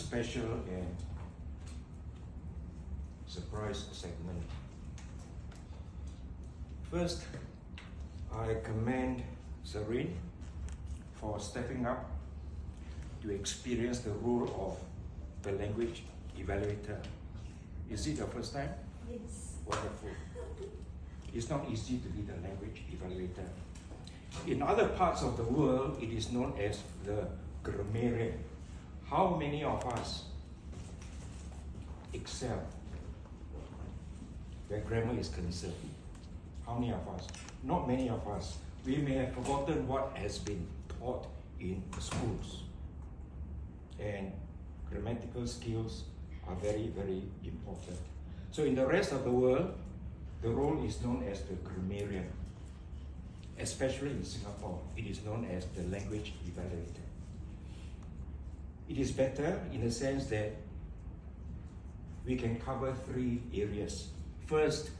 special and surprise segment. First, I commend Serene for stepping up to experience the role of the language evaluator. Is it your first time? Yes. Wonderful. It's not easy to be the language evaluator. In other parts of the world, it is known as the grammarian. How many of us excel where grammar is concerned? How many of us? Not many of us. We may have forgotten what has been taught in schools. And grammatical skills are very, very important. So in the rest of the world, the role is known as the grammarian. Especially in Singapore, it is known as the language evaluator. It is better in the sense that we can cover three areas. First,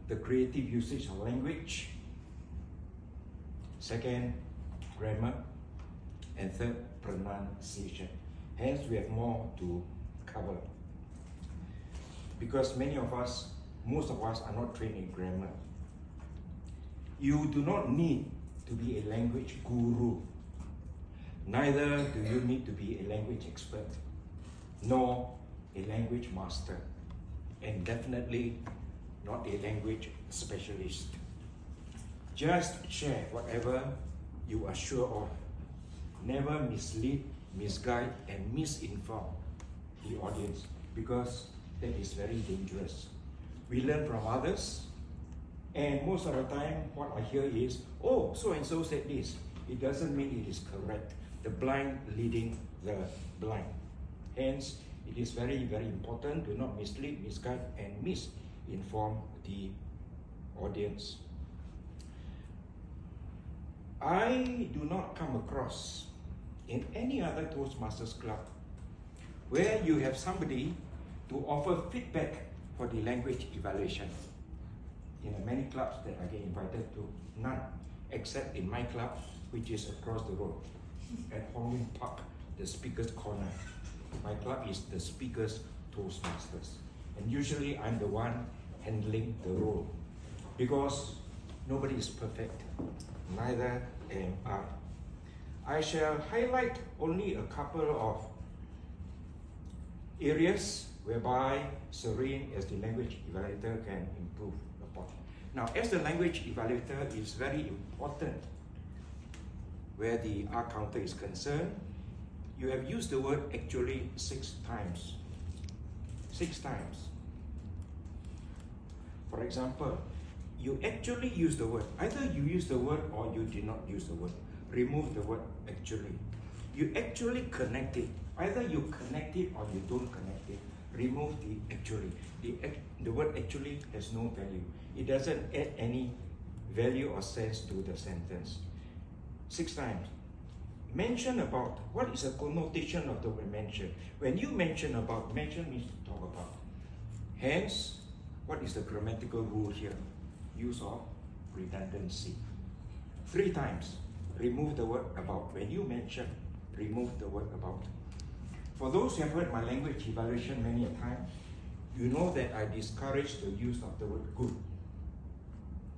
the creative usage of language. Second, grammar. And third, pronunciation. Hence, we have more to cover. Because most of us are not trained in grammar. You do not need to be a language guru. Neither do you need to be a language expert, nor a language master, and definitely not a language specialist. Just share whatever you are sure of. Never mislead, misguide, and misinform the audience, because that is very dangerous. We learn from others, and most of the time what I hear is, oh, so and so said this. It doesn't mean it is correct. The blind leading the blind. Hence, it is very, very important to not mislead, misguide, and misinform the audience. I do not come across in any other Toastmasters club where you have somebody to offer feedback for the language evaluation. In the many clubs that I get invited to, none, except in my club, which is across the road at Hong Lim Park, the Speaker's Corner. My club is the Speaker's Toastmasters. And usually I'm the one handling the role, because nobody is perfect, neither am I. I shall highlight only a couple of areas whereby Serene, as the language evaluator, can improve upon. Now, as the language evaluator, it is very important where the R counter is concerned. You have used the word actually 6 times. 6 times. For example, you actually use the word. Either you use the word or you did not use the word. Remove the word actually. You actually connect it. Either you connect it or you don't connect it. Remove the actually. The word actually has no value. It doesn't add any value or sense to the sentence. 6 times. Mention about. What is a connotation of the word mention? When you mention about, mention means to talk about. Hence, what is the grammatical rule here? Use of redundancy. 3 times. Remove the word about. When you mention, remove the word about. For those who have heard my language evaluation many a time, you know that I discourage the use of the word good.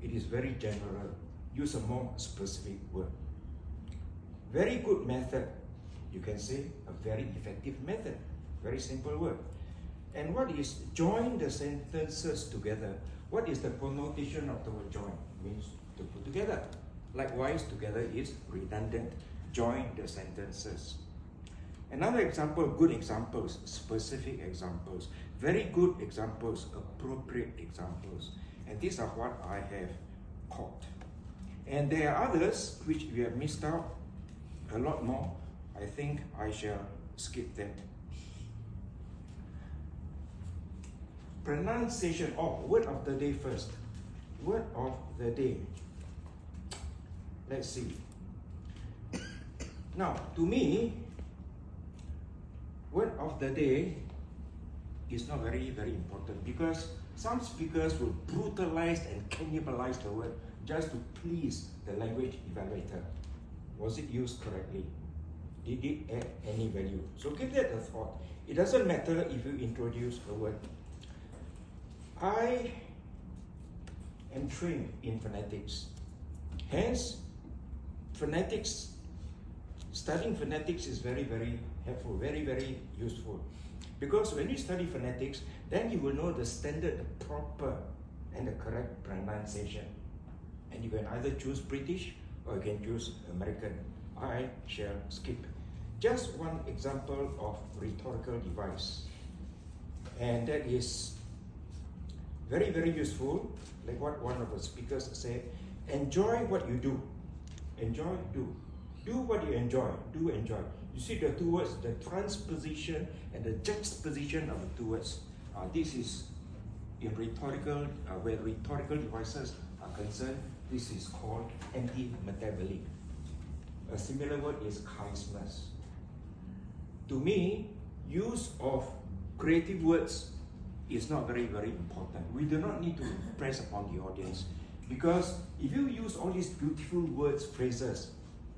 It is very general. Use a more specific word. Very good method. You can say a very effective method. Very simple word. And what is join the sentences together? What is the connotation of the word join? It means to put together. Likewise, together is redundant. Join the sentences. Another example, good examples, specific examples, very good examples, appropriate examples. And these are what I have caught. And there are others which we have missed out, a lot more. I think I shall skip that. Pronunciation. Oh, word of the day first. Word of the day. Let's see. Now, to me, word of the day is not very, very important, because some speakers will brutalize and cannibalize the word just to please the language evaluator. Was it used correctly? did it add any value? So give that a thought. It doesn't matter if you introduce a word. I am trained in phonetics. Hence, studying phonetics is very, very helpful, very, very useful. Because when you study phonetics, then you will know the standard, the proper and the correct pronunciation. And you can either choose British or you can choose American. I shall skip. Just one example of rhetorical device. And that is very, very useful. Like what one of the speakers said, enjoy what you do. Enjoy, do. Do what you enjoy, do enjoy. You see the two words, the transposition and the juxtaposition of the two words. This is in rhetorical, where rhetorical devices are concerned, this is called anti-metabolic. A similar word is charismas. To me, use of creative words is not very, very important. We do not need to impress upon the audience, because if you use all these beautiful words, phrases,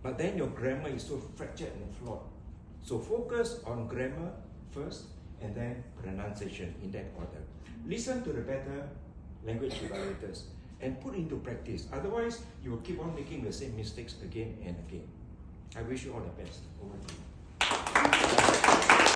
but then your grammar is so fractured and flawed. So focus on grammar first and then pronunciation in that order. Listen to the better language evaluators and put into practice. Otherwise, you will keep on making the same mistakes again and again. I wish you all the best. Over to you.